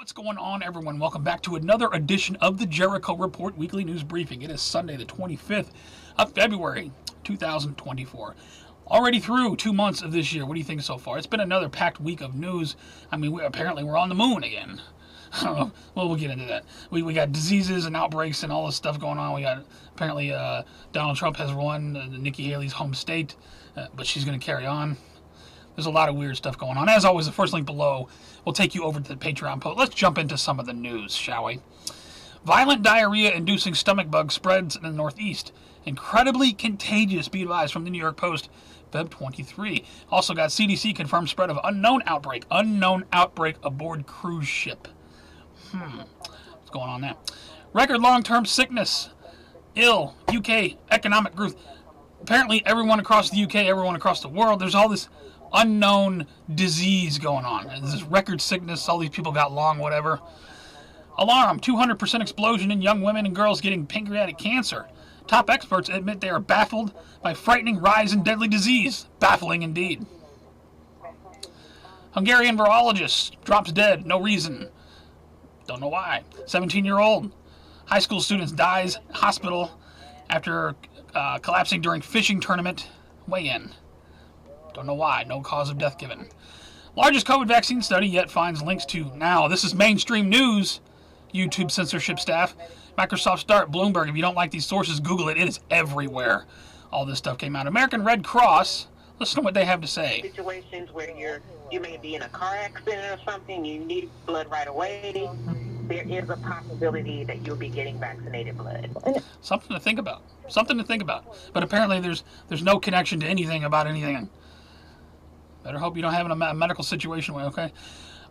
What's going on, everyone? Welcome back to another edition of the Jericho Report Weekly News Briefing. It is Sunday, the 25th of February, 2024. Already through 2 months of this year. What do you think so far? It's been another packed week of news. I mean, apparently we're on the moon again. I don't know. Well, we'll get into that. We got diseases and outbreaks and all this stuff going on. We got, apparently, Donald Trump has won Nikki Haley's home state, but she's going to carry on. There's a lot of weird stuff going on. As always, the first link below will take you over to the Patreon post. Let's jump into some of the news, shall we? Violent diarrhea-inducing stomach bug spreads in the Northeast. Incredibly contagious, be advised, from the New York Post, Feb 23. Also got CDC confirmed spread of unknown outbreak aboard cruise ship. What's going on there? Record long-term sickness. Ill. UK economic growth. Apparently, everyone across the UK, everyone across the world, there's all this unknown disease going on. There's this record sickness, all these people got long, whatever. Alarm, 200% explosion in young women and girls getting pancreatic cancer. Top experts admit they are baffled by frightening rise in deadly disease. Baffling indeed. Hungarian virologist drops dead, no reason. Don't know why. 17-year-old high school student dies in hospital after collapsing during fishing tournament weigh-in. Don't know why. No cause of death given. Largest COVID vaccine study yet finds links to now. This is mainstream news. YouTube censorship staff. Microsoft Start. Bloomberg. If you don't like these sources, Google it. It is everywhere. All this stuff came out. American Red Cross. Listen to what they have to say. Situations where you may be in a car accident or something, you need blood right away. There is a possibility that you'll be getting vaccinated blood. Something to think about. Something to think about. But apparently there's no connection to anything about anything. Better hope you don't have a medical situation, okay?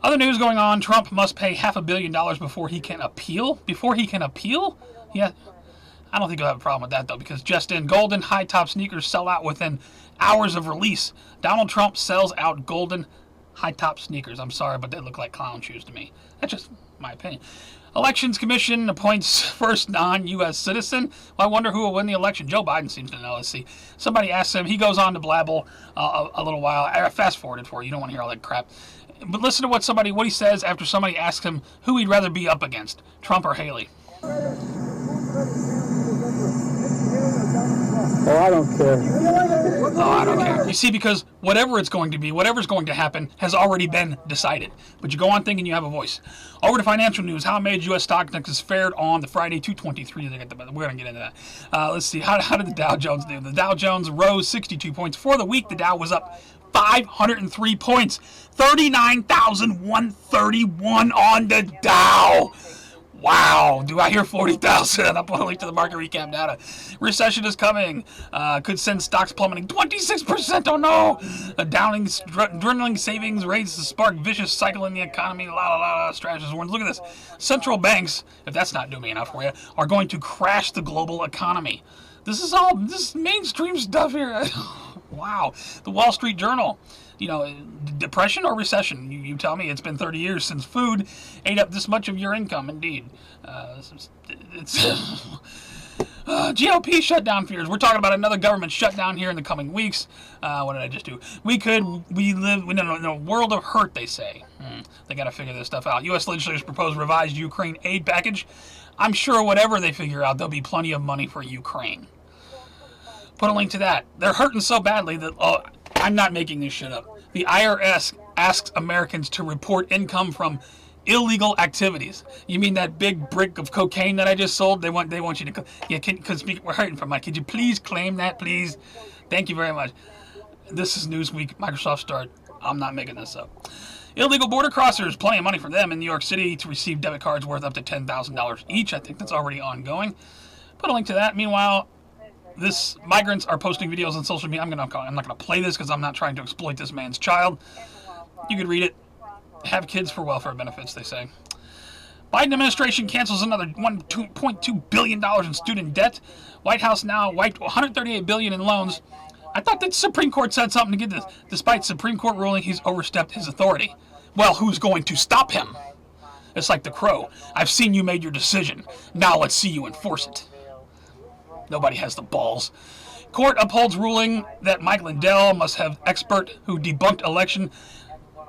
Other news going on, Trump must pay $500 million before he can appeal? Before he can appeal? Yeah. I don't think you'll have a problem with that, though, because just in, golden high-top sneakers sell out within hours of release. Donald Trump sells out golden high-top sneakers. I'm sorry, but they look like clown shoes to me. That's just my opinion. Elections Commission appoints first non-U.S. citizen. Well, I wonder who will win the election. Joe Biden seems to know. Let's see. Somebody asks him. He goes on to blabble a little while. I fast-forwarded for you. You don't want to hear all that crap. But listen to what he says after somebody asks him who he'd rather be up against, Trump or Haley. Oh, I don't care. Oh, I don't care. You see, because whatever it's going to be, whatever's going to happen, has already been decided. But you go on thinking you have a voice. Over to financial news. How major U.S. stock indexes fared on the Friday, 223. We're going to get into that. Let's see. How did the Dow Jones do? The Dow Jones rose 62 points. For the week, the Dow was up 503 points. 39,131 on the Dow. Wow, do I hear 40,000? I'll put a link to the market recap data. Recession is coming. Could send stocks plummeting 26%. Oh no! Dwindling savings rates to spark vicious cycle in the economy. Strategists warns. Look at this. Central banks, if that's not doing enough for you, are going to crash the global economy. This is mainstream stuff here. Wow. The Wall Street Journal. You know, depression or recession? You tell me. It's been 30 years since food ate up this much of your income. Indeed. GOP shutdown fears. We're talking about another government shutdown here in the coming weeks. What did I just do? We live in a world of hurt, they say. They got to figure this stuff out. U.S. legislators propose revised Ukraine aid package. I'm sure whatever they figure out, there'll be plenty of money for Ukraine. Put a link to that. They're hurting so badly that... I'm not making this shit up. The IRS asks Americans to report income from illegal activities. You mean that big brick of cocaine that I just sold? They want you to... Yeah, we're hurting from it. Could you please claim that, please? Thank you very much. This is Newsweek, Microsoft Start. I'm not making this up. Illegal border crossers, plenty of money for them in New York City to receive debit cards worth up to $10,000 each. I think that's already ongoing. Put a link to that. Meanwhile... migrants are posting videos on social media. I'm not going to play this because I'm not trying to exploit this man's child. You could read it. Have kids for welfare benefits, they say. Biden administration cancels another $2.2 billion in student debt. White House now wiped $138 billion in loans. I thought that Supreme Court said something to get this. Despite Supreme Court ruling, he's overstepped his authority. Well, who's going to stop him? It's like the Crow. I've seen you made your decision. Now let's see you enforce it. Nobody has the balls. Court upholds ruling that Mike Lindell must have expert who debunked election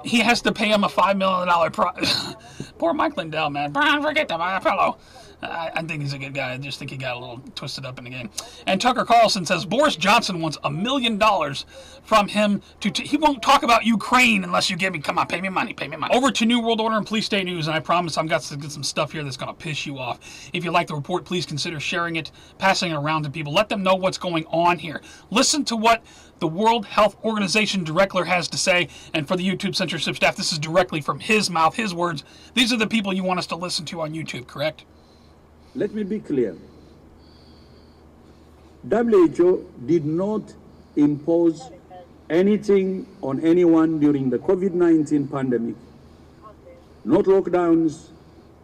he has to pay him a $5 million prize. Poor Mike Lindell, man. Brian, forget that, my fellow. I think he's a good guy. I just think he got a little twisted up in the game. And Tucker Carlson says Boris Johnson wants $1 million from him he won't talk about Ukraine unless you give me, come on, pay me money, pay me money. Over to New World Order and Police State News, and I promise I've got some stuff here that's going to piss you off. If you like the report, please consider sharing it, passing it around to people. Let them know what's going on here. Listen to what the World Health Organization director has to say, and for the YouTube censorship staff, this is directly from his mouth, his words. These are the people you want us to listen to on YouTube, correct? Let me be clear. WHO did not impose anything on anyone during the COVID-19 pandemic. Not lockdowns,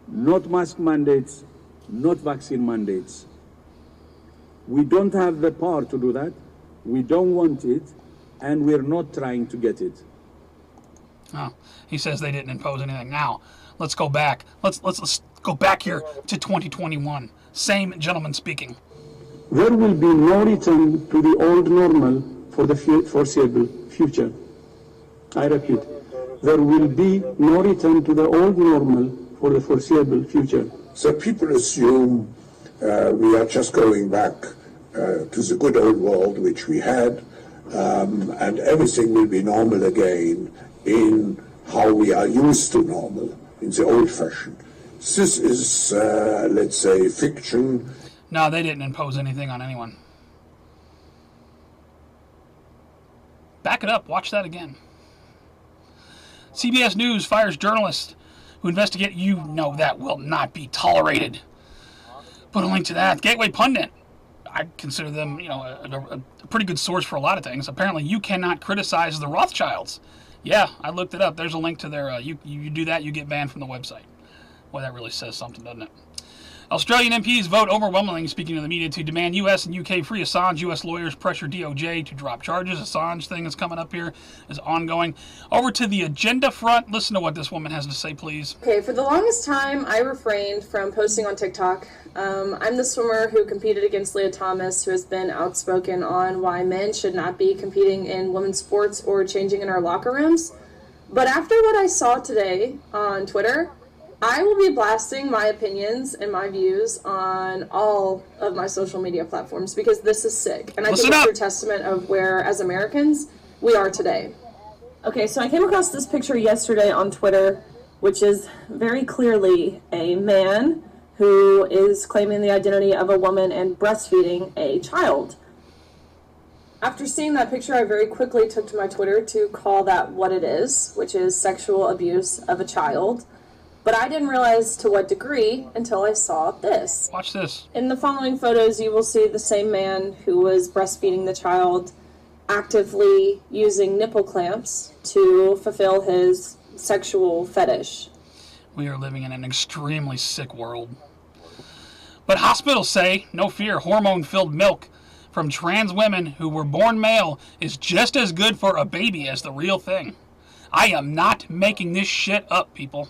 not mask mandates, not vaccine mandates. We don't have the power to do that. We don't want it, and we're not trying to get it. Oh, he says they didn't impose anything. Now, let's go back. Let's go back here to 2021. Same gentleman speaking. There will be no return to the old normal for the foreseeable future. I repeat, there will be no return to the old normal for the foreseeable future. So people assume we are just going back to the good old world which we had, and everything will be normal again in how we are used to normal, in the old fashion. This is, let's say, fiction. No, they didn't impose anything on anyone. Back it up. Watch that again. CBS News fires journalist who investigate. You know that will not be tolerated. Put a link to that. Gateway Pundit. I consider them, a pretty good source for a lot of things. Apparently, you cannot criticize the Rothschilds. Yeah, I looked it up. There's a link to their. You do that, you get banned from the website. Well, that really says something, doesn't it? Australian MPs vote overwhelmingly, speaking to the media, to demand U.S. and U.K. free Assange. U.S. lawyers pressure DOJ to drop charges. Assange thing is coming up here, is ongoing. Over to the agenda front. Listen to what this woman has to say, please. Okay, for the longest time, I refrained from posting on TikTok. I'm the swimmer who competed against Leah Thomas, who has been outspoken on why men should not be competing in women's sports or changing in our locker rooms. But after what I saw today on Twitter, I will be blasting my opinions and my views on all of my social media platforms because this is sick. And I think it's a testament of where, as Americans, we are today. Okay, so I came across this picture yesterday on Twitter, which is very clearly a man who is claiming the identity of a woman and breastfeeding a child. After seeing that picture, I very quickly took to my Twitter to call that what it is, which is sexual abuse of a child. But I didn't realize to what degree until I saw this. Watch this. In the following photos, you will see the same man who was breastfeeding the child actively using nipple clamps to fulfill his sexual fetish. We are living in an extremely sick world. But hospitals say, no fear, hormone-filled milk from trans women who were born male is just as good for a baby as the real thing. I am not making this shit up, people.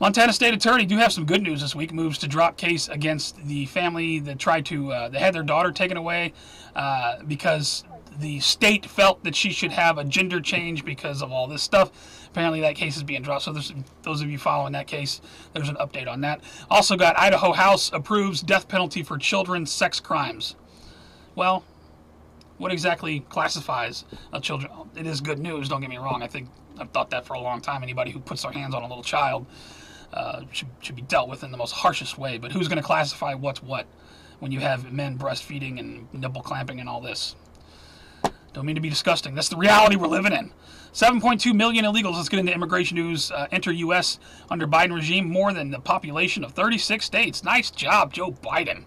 Montana State Attorney do have some good news this week. Moves to drop case against the family that tried to, they had their daughter taken away because the state felt that she should have a gender change because of all this stuff. Apparently that case is being dropped. So those of you following that case, there's an update on that. Also got Idaho House approves death penalty for children's sex crimes. Well, what exactly classifies a children? It is good news, don't get me wrong. I've thought that for a long time. Anybody who puts their hands on a little child should be dealt with in the most harshest way. But who's going to classify what's what when you have men breastfeeding and nipple clamping and all this? Don't mean to be disgusting. That's the reality we're living in. 7.2 million illegals, let's get into immigration news, enter U.S. under Biden regime, more than the population of 36 states. Nice job, Joe Biden.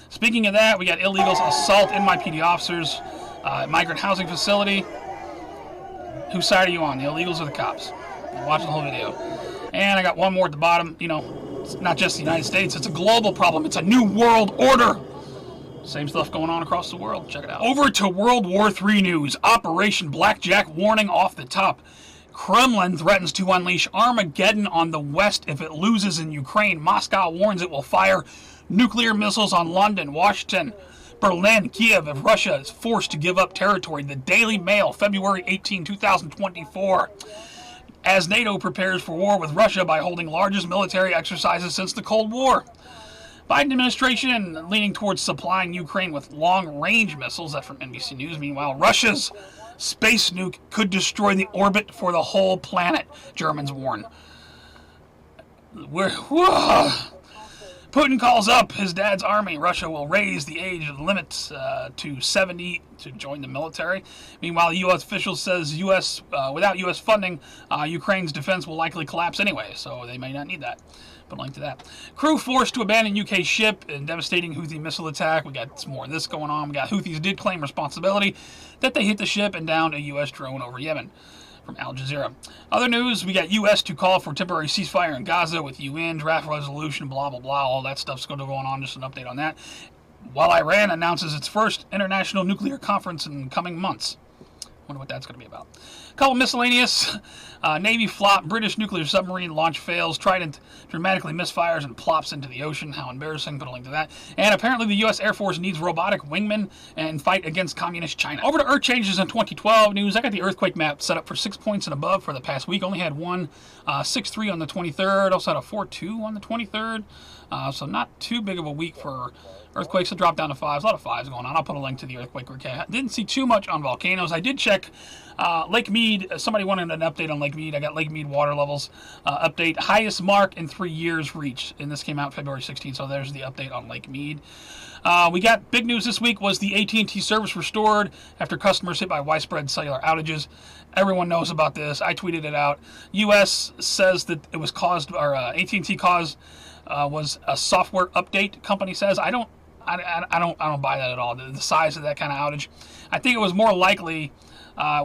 Speaking of that, we got illegals assault NYPD officers, migrant housing facility. Whose side are you on, the illegals or the cops? Watch the whole video. And I got one more at the bottom. It's not just the United States. It's a global problem. It's a new world order. Same stuff going on across the world. Check it out. Over to World War III news. Operation Blackjack warning off the top. Kremlin threatens to unleash Armageddon on the West if it loses in Ukraine. Moscow warns it will fire nuclear missiles on London, Washington. Berlin, Kiev, if Russia is forced to give up territory. The Daily Mail, February 18, 2024. As NATO prepares for war with Russia by holding largest military exercises since the Cold War. Biden administration leaning towards supplying Ukraine with long-range missiles. That's from NBC News. Meanwhile, Russia's space nuke could destroy the orbit for the whole planet, Germans warn. Putin calls up his dad's army. Russia will raise the age limit to 70 to join the military. Meanwhile, U.S. officials says without U.S. funding, Ukraine's defense will likely collapse anyway, so they may not need that. Put a link to that. Crew forced to abandon UK ship in devastating Houthi missile attack. We got some more of this going on. We got Houthis did claim responsibility that they hit the ship and downed a U.S. drone over Yemen. From Al Jazeera. Other news, we got U.S. to call for temporary ceasefire in Gaza with UN draft resolution, blah, blah, blah. All that stuff's going on. Just an update on that. While Iran announces its first international nuclear conference in coming months. Wonder what that's going to be about. A couple miscellaneous. Navy flop. British nuclear submarine launch fails. Trident dramatically misfires and plops into the ocean. How embarrassing. Put a link to that. And apparently the U.S. Air Force needs robotic wingmen and fight against communist China. Over to Earth changes in 2012 news. I got the earthquake map set up for 6 points and above for the past week. Only had one 6.3 on the 23rd. Also had a 4.2 on the 23rd. So not too big of a week for earthquakes. It dropped down to 5s. A lot of 5s going on. I'll put a link to the earthquake. Didn't see too much on volcanoes. I did check Lake Mead. Somebody wanted an update on Lake Mead. I got Lake Mead water levels update. Highest mark in 3 years reached. And this came out February 16th. So there's the update on Lake Mead. We got big news this week was the AT&T service restored after customers hit by widespread cellular outages. Everyone knows about this. I tweeted it out. U.S. says that it was caused, or AT&T caused was a software update. Company says I don't buy that at all. The size of that kind of outage. I think it was more likely.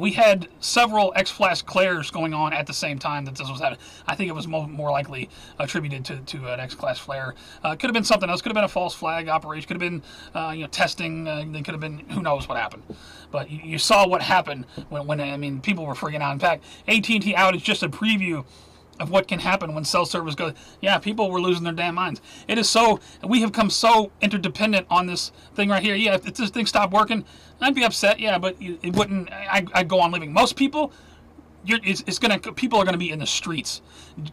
We had several X-Flash flares going on at the same time that this was happening. I think it was more likely attributed to an X-Flash flare. Could have been something else. Could have been a false flag operation. Could have been testing. They could have been, who knows what happened. But you saw what happened when people were freaking out. In fact, AT&T outage, just a preview of what can happen when cell service goes. Yeah, people were losing their damn minds. It is so, we have come so interdependent on this thing right here. Yeah, if this thing stopped working, I'd be upset. Yeah, but it wouldn't. I'd go on living. Most people, people are gonna be in the streets,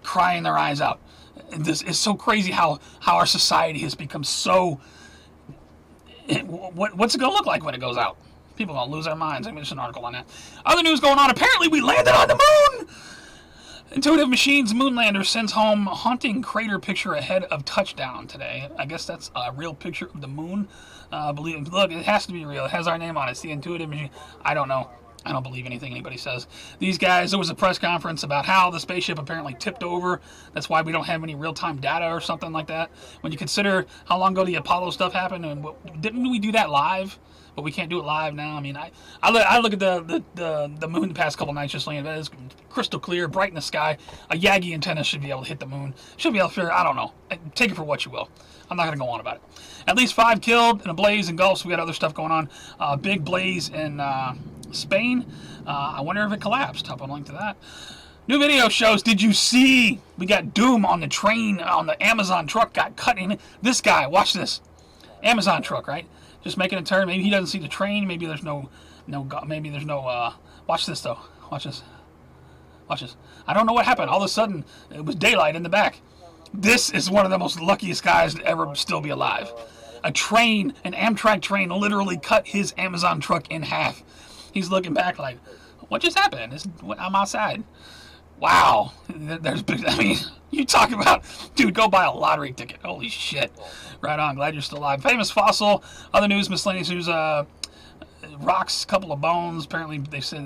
crying their eyes out. And this is so crazy how our society has become so. What's it gonna look like when it goes out? People are gonna lose their minds. I mean, there's an article on that. Other news going on. Apparently, we landed on the moon. Intuitive Machines Moonlander sends home haunting crater picture ahead of touchdown today. I guess that's a real picture of the moon. Look, it has to be real. It has our name on it. It's the Intuitive Machine. I don't know. I don't believe anything anybody says. These guys, there was a press conference about how the spaceship apparently tipped over. That's why we don't have any real-time data or something like that. When you consider how long ago the Apollo stuff happened, and didn't we do that live? But we can't do it live now. I mean, I look at the moon the past couple nights just laying in bed. It's crystal clear, bright in the sky. A Yagi antenna should be able to hit the moon. Should be able to figure. I don't know. Take it for what you will. I'm not going to go on about it. At least 5 killed in a blaze in Gulf. So we got other stuff going on. Big blaze in Spain. I wonder if it collapsed. I'll put a link to that. New video shows, did you see? We got Doom on the train, on the Amazon truck, got cut in. This guy, watch this. Amazon truck, right? Just making a turn. Maybe he doesn't see the train. Maybe there's watch this though. Watch this. Watch this. I don't know what happened. All of a sudden, it was daylight in the back. This is one of the most luckiest guys to ever still be alive. A train, an Amtrak train, literally cut his Amazon truck in half. He's looking back like, what just happened? I'm outside. Wow. You talk about, dude, go buy a lottery ticket. Holy shit. Right on. Glad you're still alive. Famous fossil. Other news, miscellaneous news. Rocks, couple of bones. Apparently, they said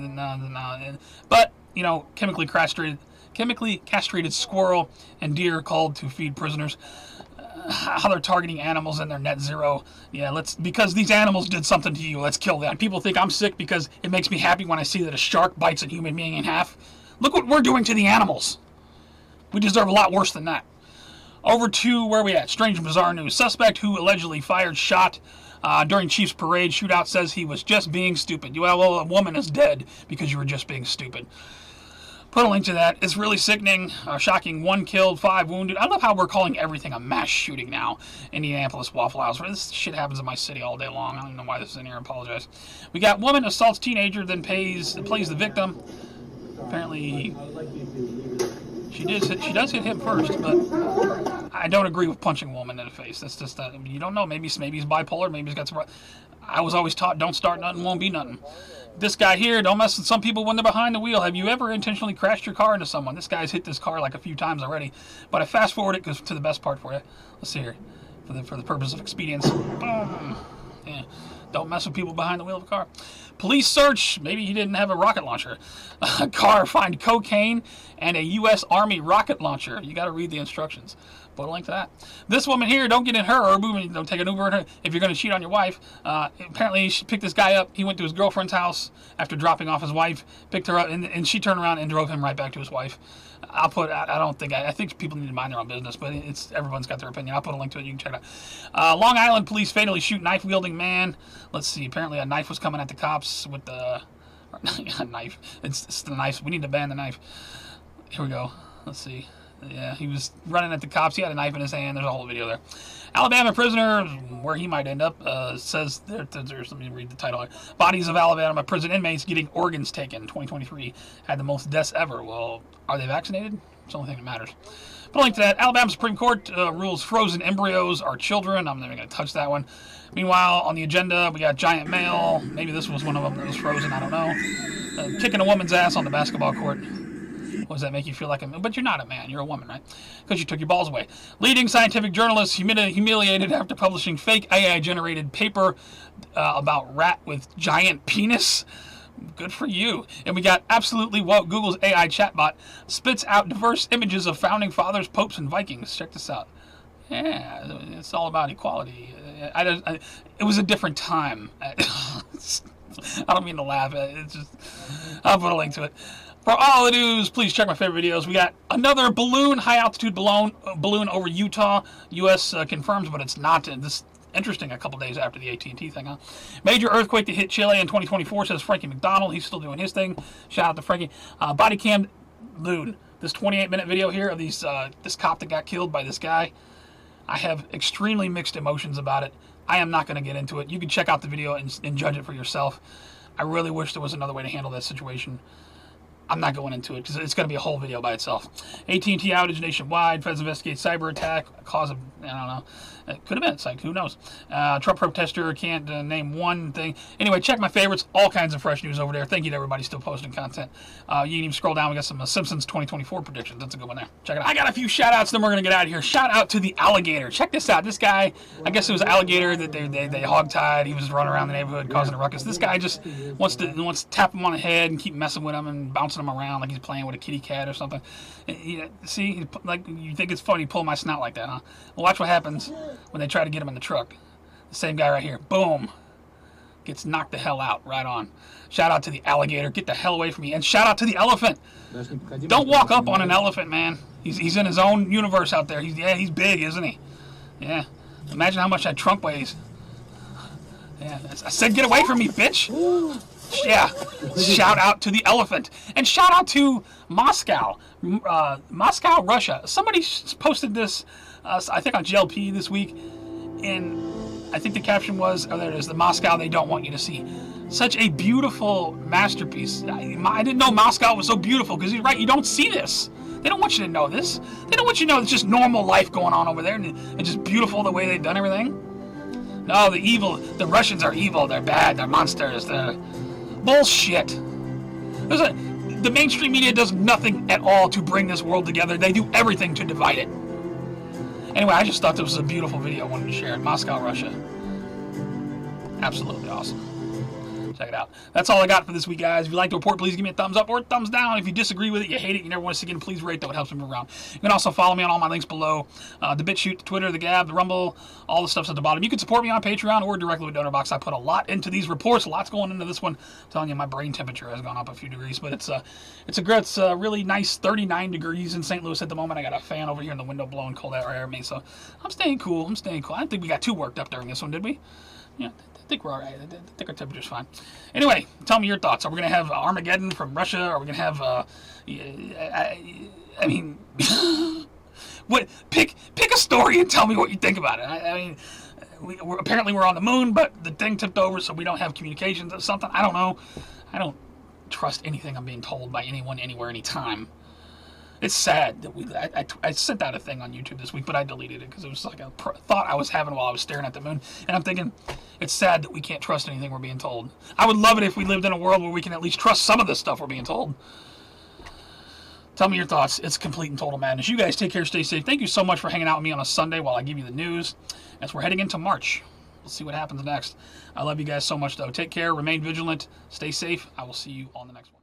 but chemically castrated squirrel and deer called to feed prisoners. How they're targeting animals in their net zero. Yeah, because these animals did something to you. Let's kill them. People think I'm sick because it makes me happy when I see that a shark bites a human being in half. Look what we're doing to the animals. We deserve a lot worse than that. Over to where we at? Strange and bizarre news. Suspect who allegedly fired shot during Chiefs parade shootout says he was just being stupid. Well, a woman is dead because you were just being stupid. Put a link to that. It's really sickening. Shocking. 1 killed, 5 wounded. I love how we're calling everything a mass shooting now. Indianapolis Waffle House. This shit happens in my city all day long. I don't even know why this is in here. I apologize. We got woman assaults teenager, then plays the victim. Apparently, she does hit him first, but I don't agree with punching a woman in the face. That's just you don't know. Maybe he's bipolar. Maybe he's got some. I was always taught, don't start nothing, won't be nothing. This guy here, don't mess with some people when they're behind the wheel. Have you ever intentionally crashed your car into someone? This guy's hit this car like a few times already. But I fast forward it to the best part for you. Let's see here. For the purpose of expedience. Boom. Yeah. Don't mess with people behind the wheel of a car. Police search. Maybe he didn't have a rocket launcher. A car find cocaine and a U.S. Army rocket launcher. You got to read the instructions. Put a link to that. This woman here, don't get in her Uber. Don't take an Uber in her if you're going to cheat on your wife. Apparently, she picked this guy up. He went to his girlfriend's house after dropping off his wife. Picked her up, and she turned around and drove him right back to his wife. I think people need to mind their own business, but everyone's got their opinion. I'll put a link to it. You can check it out. Long Island police fatally shoot knife-wielding man. Let's see. Apparently, a knife was coming at the cops with the a knife. It's the knife. We need to ban the knife. Here we go. Let's see. Yeah, he was running at the cops. He had a knife in his hand. There's a whole video there. Alabama prisoner, where he might end up, says there's. Let me read the title. Bodies of Alabama prison inmates getting organs taken. 2023 had the most deaths ever. Well, are they vaccinated? It's the only thing that matters. Put a link to that. Alabama Supreme Court rules frozen embryos are children. I'm never going to touch that one. Meanwhile, on the agenda, we got giant male. Maybe this was one of them that was frozen. I don't know. Kicking a woman's ass on the basketball court. What does that make you feel like a man? But you're not a man. You're a woman, right? Because you took your balls away. Leading scientific journalist humiliated after publishing fake AI-generated paper about rat with giant penis. Good for you. And we got absolutely woke. Google's AI chatbot spits out diverse images of founding fathers, popes, and Vikings. Check this out. Yeah, it's all about equality. It was a different time. I don't mean to laugh. It's just, I'll put a link to it. For all the news, please check my favorite videos. We got another high-altitude balloon over Utah. U.S. confirms, but it's not. This interesting a couple days after the AT&T thing, huh? Major earthquake to hit Chile in 2024, says Frankie McDonald. He's still doing his thing. Shout out to Frankie. Body cam, dude. This 28-minute video here of this cop that got killed by this guy. I have extremely mixed emotions about it. I am not going to get into it. You can check out the video and judge it for yourself. I really wish there was another way to handle that situation. I'm not going into it because it's going to be a whole video by itself. AT&T outage nationwide. Feds investigate cyber attack. Cause of, I don't know. It could have been. It's like, who knows? Trump protester can't name one thing. Anyway, check my favorites. All kinds of fresh news over there. Thank you to everybody still posting content. You can even scroll down. We got some Simpsons 2024 predictions. That's a good one there. Check it out. I got a few shout outs, then we're going to get out of here. Shout out to the Alligator. Check this out. This guy, I guess it was Alligator that they hogtied. He was running around the neighborhood causing a ruckus. This guy just wants to tap him on the head and keep messing with him and bouncing him around like he's playing with a kitty cat or something. See, like you think it's funny, pull my snout like that, huh? Well, watch what happens when they try to get him in the truck. The same guy right here. Boom. Gets knocked the hell out. Right on. Shout out to the alligator. Get the hell away from me. And shout out to the elephant. Don't walk up on an elephant, man. He's in his own universe out there. He's big, isn't he? Yeah. Imagine how much that trunk weighs. Yeah. I said get away from me, bitch. Yeah. Shout out to the elephant. And shout out to Moscow. Moscow, Russia. Somebody posted this, I think on GLP this week. And I think the caption was, oh, there it is, the Moscow they don't want you to see. Such a beautiful masterpiece. I didn't know Moscow was so beautiful because he's right, you don't see this. They don't want you to know this. They don't want you to know it's just normal life going on over there and it's just beautiful the way they've done everything. No, the Russians are evil, they're bad, they're monsters, they're bullshit. The mainstream media does nothing at all to bring this world together. They do everything to divide it. Anyway, I just thought this was a beautiful video I wanted to share. Moscow, Russia. Absolutely awesome. Check it out. That's all I got for this week, guys. If you like the report, please give me a thumbs up or a thumbs down. If you disagree with it, you hate it, you never want to see it again, please rate, though. It helps me move around. You can also follow me on all my links below. The BitChute, the Twitter, the Gab, the Rumble, all the stuff's at the bottom. You can support me on Patreon or directly with DonorBox. I put a lot into these reports. A lot's going into this one. I'm telling you, my brain temperature has gone up a few degrees, but it's a really nice 39 degrees in St. Louis at the moment. I got a fan over here in the window blowing cold air at me, so I'm staying cool. I didn't think we got too worked up during this one, did we? Yeah. think we're all right. I think our temperature's fine. Anyway, tell me your thoughts. Are we going to have Armageddon from Russia? Are we going to have, I mean, what? Pick a story and tell me what you think about it. I mean, apparently we're on the moon, but the thing tipped over, so we don't have communications or something. I don't know. I don't trust anything I'm being told by anyone, anywhere, anytime. It's sad that I sent out a thing on YouTube this week, but I deleted it because it was like a thought I was having while I was staring at the moon. And I'm thinking, it's sad that we can't trust anything we're being told. I would love it if we lived in a world where we can at least trust some of the stuff we're being told. Tell me your thoughts. It's complete and total madness. You guys take care, stay safe. Thank you so much for hanging out with me on a Sunday while I give you the news. As we're heading into March, we'll see what happens next. I love you guys so much, though. Take care, remain vigilant, stay safe. I will see you on the next one.